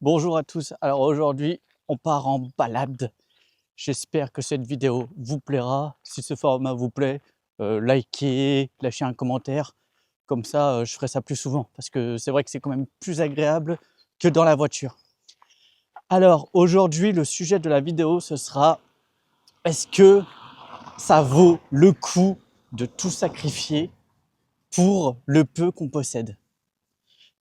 Bonjour à tous. Alors aujourd'hui, on part en balade. J'espère que cette vidéo vous plaira. Si ce format vous plaît, likez, lâchez un commentaire. Comme ça, je ferai ça plus souvent parce que c'est vrai que c'est quand même plus agréable que dans la voiture. Alors aujourd'hui, le sujet de la vidéo, ce sera: est-ce que ça vaut le coup de tout sacrifier pour le peu qu'on possède?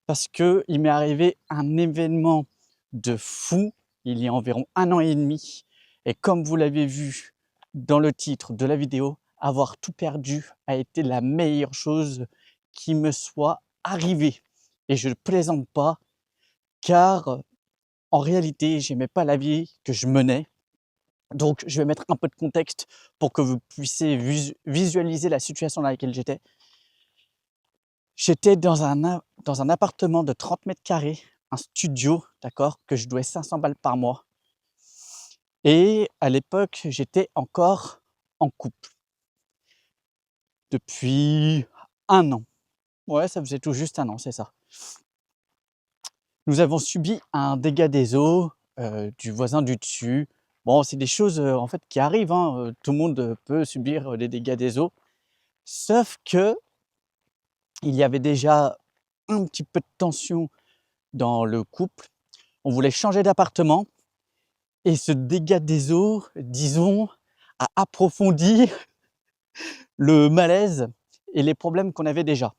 Parce qu'il m'est arrivé un événement de fou il y a environ 1 an et demi, et comme vous l'avez vu dans le titre de la vidéo, avoir tout perdu a été la meilleure chose qui me soit arrivée. Et je ne plaisante pas, car en réalité, j'aimais pas la vie que je menais. Donc je vais mettre un peu de contexte pour que vous puissiez visualiser la situation dans laquelle j'étais. J'étais dans un appartement de 30 mètres carrés, un studio, d'accord, que je louais 500 balles par mois. Et à l'époque, j'étais encore en couple depuis 1 an. Ouais, ça faisait tout juste 1 an, c'est ça. Nous avons subi un dégât des eaux du voisin du dessus. Bon, c'est des choses en fait qui arrivent, hein. Tout le monde peut subir des dégâts des eaux. Sauf que il y avait déjà un petit peu de tension dans le couple. On voulait changer d'appartement et ce dégât des eaux, disons, a approfondi le malaise et les problèmes qu'on avait déjà.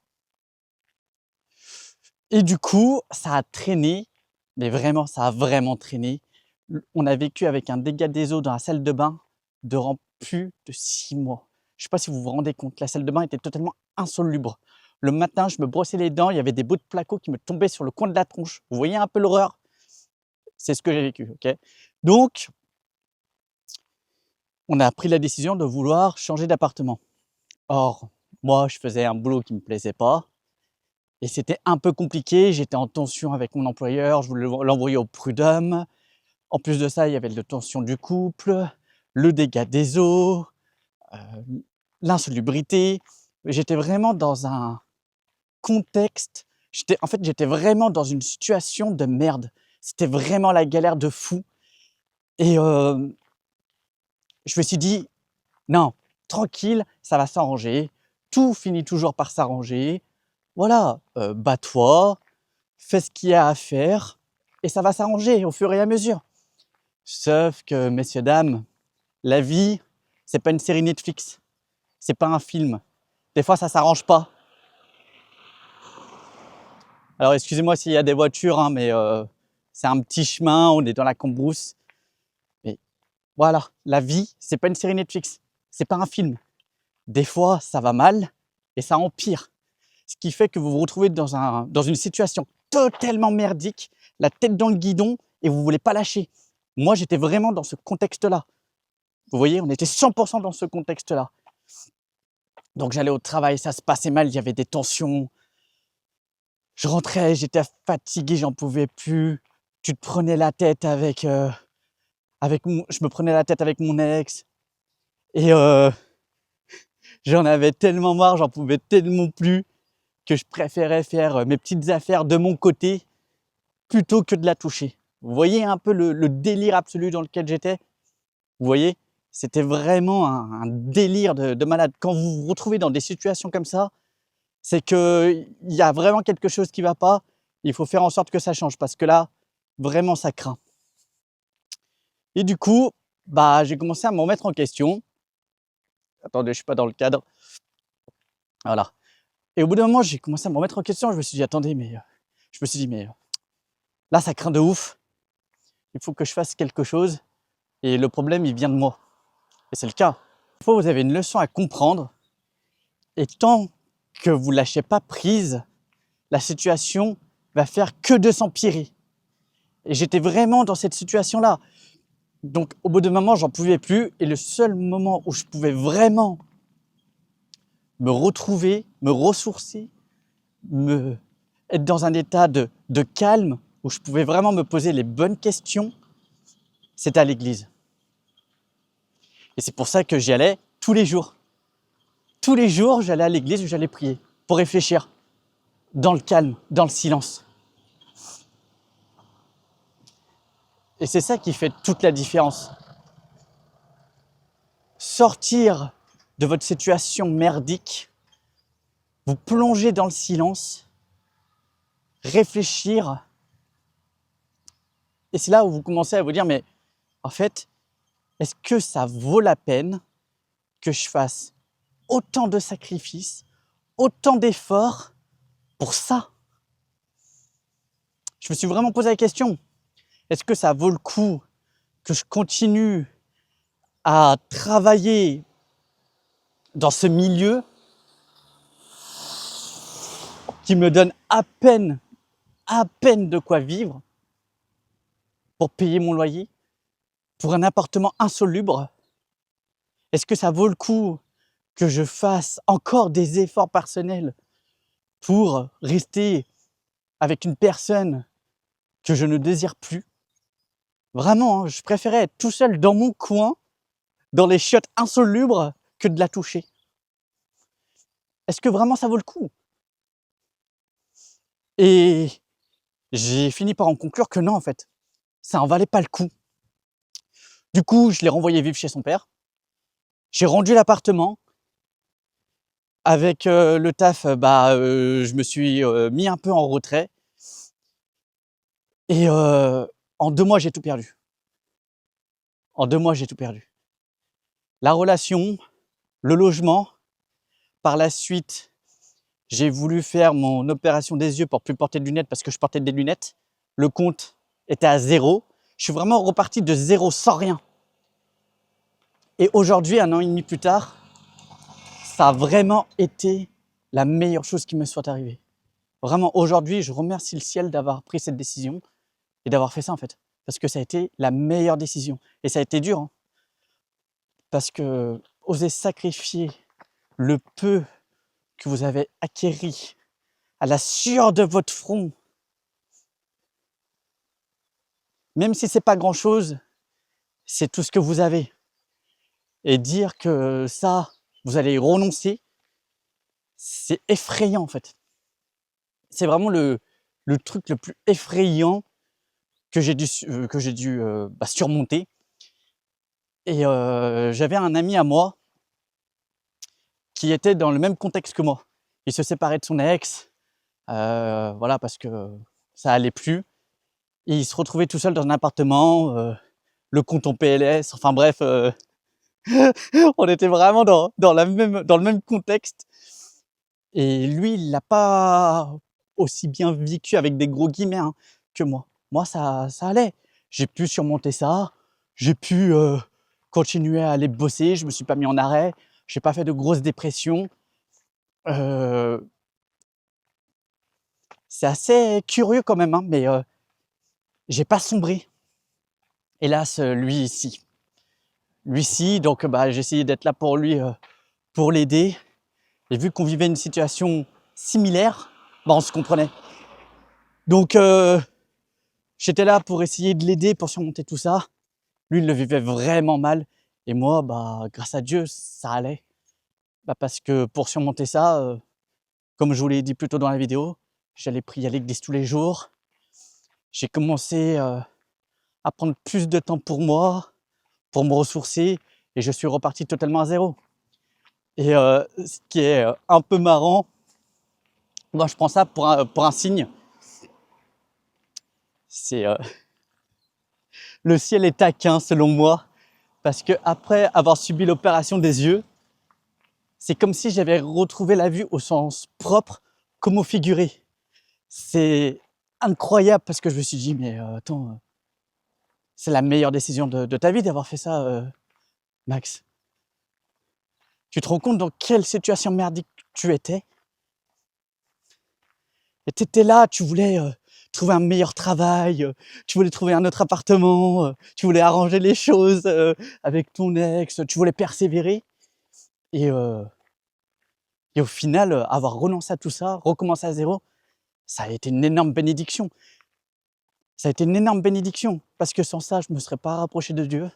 Et du coup, ça a traîné, mais vraiment, ça a vraiment traîné. On a vécu avec un dégât des eaux dans la salle de bain durant plus de 6 mois. Je ne sais pas si vous vous rendez compte, la salle de bain était totalement insalubre. Le matin, je me brossais les dents, il y avait des bouts de placo qui me tombaient sur le coin de la tronche. Vous voyez un peu l'horreur? C'est ce que j'ai vécu, ok? Donc, on a pris la décision de vouloir changer d'appartement. Or, moi, je faisais un boulot qui me plaisait pas et c'était un peu compliqué. J'étais en tension avec mon employeur, je voulais l'envoyer au prud'homme. En plus de ça, il y avait la tension du couple, le dégât des eaux, heu, l'insalubrité. J'étais vraiment dans un contexte, j'étais vraiment dans une situation de merde. C'était vraiment la galère de fou et je me suis dit: «Non, tranquille, ça va s'arranger, tout finit toujours par s'arranger. Voilà, bats-toi, fais ce qu'il y a à faire et ça va s'arranger au fur et à mesure». Sauf que, messieurs, dames, la vie, c'est pas une série Netflix, c'est pas un film. Des fois, ça s'arrange pas. Alors excusez-moi s'il y a des voitures, hein, mais c'est un petit chemin, on est dans la cambrousse. Mais voilà, la vie, c'est pas une série Netflix, c'est pas un film. Des fois, ça va mal et ça empire. Ce qui fait que vous vous retrouvez dans une situation totalement merdique, la tête dans le guidon et vous voulez pas lâcher. Moi, j'étais vraiment dans ce contexte-là. Vous voyez, on était 100% dans ce contexte-là. Donc j'allais au travail, ça se passait mal, il y avait des tensions. Je rentrais, j'étais fatigué, j'en pouvais plus. Tu te prenais la tête je me prenais la tête avec mon ex et j'en avais tellement marre, j'en pouvais tellement plus que je préférais faire mes petites affaires de mon côté plutôt que de la toucher. Vous voyez un peu le délire absolu dans lequel j'étais? Vous voyez? C'était vraiment un délire de malade. Quand vous vous retrouvez dans des situations comme ça, c'est qu'il y a vraiment quelque chose qui va pas. Il faut faire en sorte que ça change parce que là, vraiment, ça craint. Et du coup, bah, j'ai commencé à me remettre en question. Attendez, je suis pas dans le cadre. Voilà. Et au bout d'un moment, j'ai commencé à me remettre en question. Je me suis dit: «Attendez, mais» je me suis dit: «Mais là, ça craint de ouf. Il faut que je fasse quelque chose et le problème, il vient de moi». Et c'est le cas. Des fois, vous avez une leçon à comprendre et tant que vous lâchez pas prise, la situation va faire que de s'empirer. Et j'étais vraiment dans cette situation-là. Donc au bout d'un moment, j'en pouvais plus et le seul moment où je pouvais vraiment me retrouver, me ressourcer, être dans un état de calme, où je pouvais vraiment me poser les bonnes questions, c'était à l'église. Et c'est pour ça que j'y allais tous les jours. Tous les jours, j'allais à l'église où j'allais prier, pour réfléchir, dans le calme, dans le silence. Et c'est ça qui fait toute la différence. Sortir de votre situation merdique, vous plonger dans le silence, réfléchir. Et c'est là où vous commencez à vous dire, mais en fait, est-ce que ça vaut la peine que je fasse autant de sacrifices, autant d'efforts pour ça? Je me suis vraiment posé la question. Est-ce que ça vaut le coup que je continue à travailler dans ce milieu qui me donne à peine de quoi vivre pour payer mon loyer, pour un appartement insalubre? Est-ce que ça vaut le coup que je fasse encore des efforts personnels pour rester avec une personne que je ne désire plus? Vraiment, hein, je préférais être tout seul dans mon coin, dans les chiottes insalubres, que de la toucher. Est-ce que vraiment ça vaut le coup? Et j'ai fini par en conclure que non, en fait, ça en valait pas le coup. Du coup, je l'ai renvoyé vivre chez son père. J'ai rendu l'appartement. Avec le taf, je me suis mis un peu en retrait. Et en 2 mois, j'ai tout perdu. En 2 mois, j'ai tout perdu. La relation, le logement. Par la suite, j'ai voulu faire mon opération des yeux pour plus porter de lunettes parce que je portais des lunettes. Le compte était à 0. Je suis vraiment reparti de 0 sans rien. Et aujourd'hui, 1 an et demi plus tard, ça a vraiment été la meilleure chose qui me soit arrivée. Vraiment, aujourd'hui, je remercie le ciel d'avoir pris cette décision et d'avoir fait ça, en fait. Parce que ça a été la meilleure décision. Et ça a été dur, hein, parce que oser sacrifier le peu que vous avez acquéri à la sueur de votre front, même si c'est pas grand-chose, c'est tout ce que vous avez. Et dire que ça, vous allez y renoncer, c'est effrayant, en fait. C'est vraiment le truc le plus effrayant que j'ai dû surmonter. Et j'avais un ami à moi qui était dans le même contexte que moi. Il se séparait de son ex, voilà, parce que ça allait plus. Et il se retrouvait tout seul dans un appartement, le compte en PLS, enfin bref, on était vraiment dans le même contexte. Et lui, il l'a pas aussi bien vécu, avec des gros guillemets, hein, que moi. Moi, ça allait. J'ai pu surmonter ça, j'ai pu continuer à aller bosser, je me suis pas mis en arrêt, j'ai pas fait de grosses dépressions. C'est assez curieux quand même, hein, mais j'ai pas sombré. Hélas, lui si. Lui si, donc j'ai essayé d'être là pour lui, pour l'aider. Et vu qu'on vivait une situation similaire, on se comprenait. Donc j'étais là pour essayer de l'aider, pour surmonter tout ça. Lui, il le vivait vraiment mal. Et moi, grâce à Dieu, ça allait. Parce que pour surmonter ça, comme je vous l'ai dit plus tôt dans la vidéo, j'allais prier à l'église tous les jours. J'ai commencé à prendre plus de temps pour moi, pour me ressourcer, et je suis reparti totalement à zéro. Et ce qui est un peu marrant, moi je prends ça pour un signe. C'est le ciel est taquin selon moi, parce que après avoir subi l'opération des yeux, c'est comme si j'avais retrouvé la vue au sens propre comme au figuré. C'est incroyable, parce que je me suis dit, mais attends, c'est la meilleure décision de ta vie d'avoir fait ça, Max. Tu te rends compte dans quelle situation merdique tu étais? Et tu étais là, tu voulais trouver un meilleur travail, tu voulais trouver un autre appartement, tu voulais arranger les choses avec ton ex, tu voulais persévérer. Et au final, avoir renoncé à tout ça, recommencer à zéro, ça a été une énorme bénédiction. Ça a été une énorme bénédiction, parce que sans ça, je ne me serais pas rapproché de Dieu.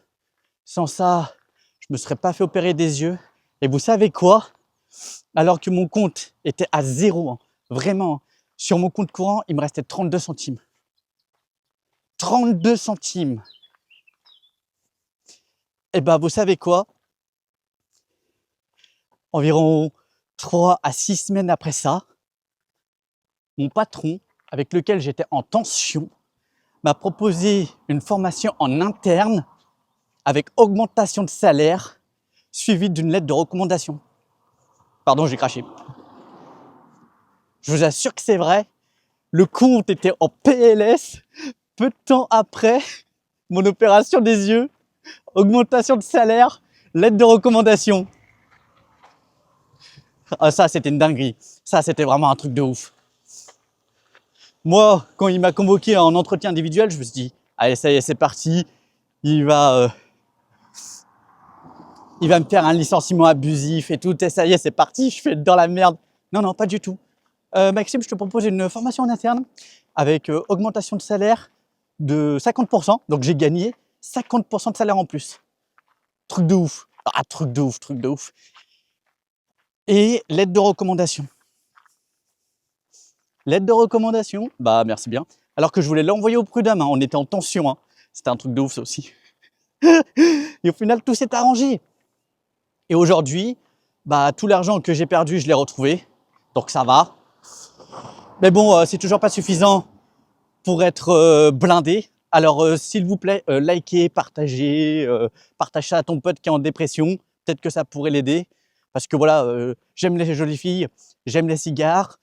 Sans ça, je ne me serais pas fait opérer des yeux. Et vous savez quoi? Alors que mon compte était à 0, hein, vraiment, sur mon compte courant, il me restait 32 centimes. 32 centimes. Et ben, vous savez quoi? Environ 3 à 6 semaines après ça, mon patron, avec lequel j'étais en tension, m'a proposé une formation en interne avec augmentation de salaire suivie d'une lettre de recommandation. Pardon, j'ai craché. Je vous assure que c'est vrai. Le compte était en PLS. Peu de temps après, mon opération des yeux, augmentation de salaire, lettre de recommandation. Ah, ça, c'était une dinguerie. Ça, c'était vraiment un truc de ouf. Moi, quand il m'a convoqué en entretien individuel, je me suis dit, allez, ça y est, c'est parti. Il va me faire un licenciement abusif et tout. Et ça y est, c'est parti. Je fais dans la merde. Non, non, pas du tout. Maxime, je te propose une formation en interne avec augmentation de salaire de 50%. Donc, j'ai gagné 50% de salaire en plus. Truc de ouf. Ah, truc de ouf, truc de ouf. Et lettre de recommandation. Lettre de recommandation, bah merci bien. Alors que je voulais l'envoyer au prud'homme, hein. On était en tension. Hein. C'était un truc de ouf ça aussi. Et au final, tout s'est arrangé. Et aujourd'hui, bah tout l'argent que j'ai perdu, je l'ai retrouvé. Donc ça va. Mais bon, c'est toujours pas suffisant pour être blindé. Alors s'il vous plaît, likez, partagez, partage ça à ton pote qui est en dépression. Peut-être que ça pourrait l'aider. Parce que voilà, j'aime les jolies filles, j'aime les cigares,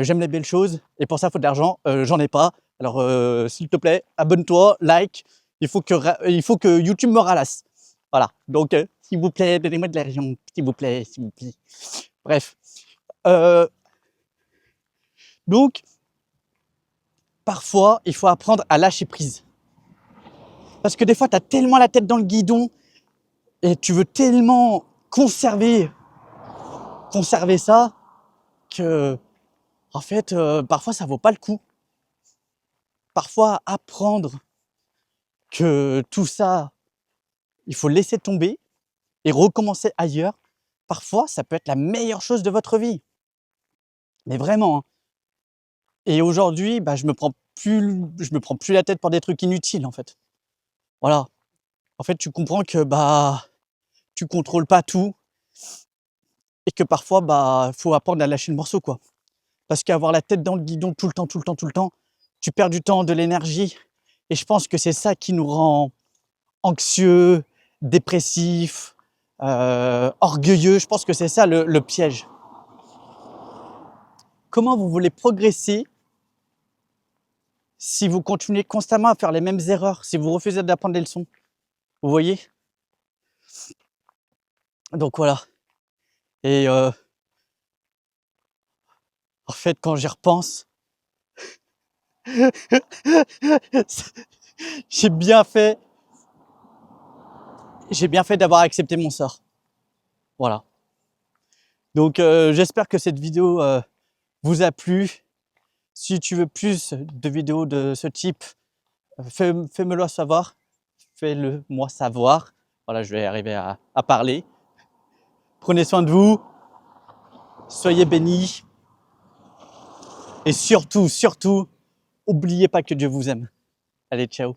j'aime les belles choses. Et pour ça, il faut de l'argent. J'en ai pas. Alors s'il te plaît, abonne-toi, like. Il faut que YouTube me ralasse. Voilà. Donc s'il vous plaît, donnez-moi de l'argent. S'il vous plaît, s'il vous plaît. Bref. Donc, parfois, il faut apprendre à lâcher prise. Parce que des fois, tu as tellement la tête dans le guidon et tu veux tellement conserver ça que, en fait, parfois, ça vaut pas le coup. Parfois, apprendre que tout ça, il faut laisser tomber et recommencer ailleurs. Parfois, ça peut être la meilleure chose de votre vie. Mais vraiment. Hein. Et aujourd'hui, bah, je me prends plus la tête pour des trucs inutiles, en fait. Voilà. En fait, tu comprends que bah tu contrôles pas tout et que parfois bah faut apprendre à lâcher le morceau quoi. Parce qu'avoir la tête dans le guidon tout le temps, tu perds du temps, de l'énergie et je pense que c'est ça qui nous rend anxieux, dépressifs, orgueilleux. Je pense que c'est ça le piège. Comment vous voulez progresser si vous continuez constamment à faire les mêmes erreurs, si vous refusez d'apprendre des leçons? Vous voyez? Donc voilà. Et en fait, quand j'y repense, j'ai bien fait d'avoir accepté mon sort. Voilà. Donc j'espère que cette vidéo vous a plu. Si tu veux plus de vidéos de ce type, fais-me-le savoir. Fais-le moi savoir. Voilà, je vais arriver à parler. Prenez soin de vous. Soyez bénis. Et surtout, oubliez pas que Dieu vous aime. Allez, ciao.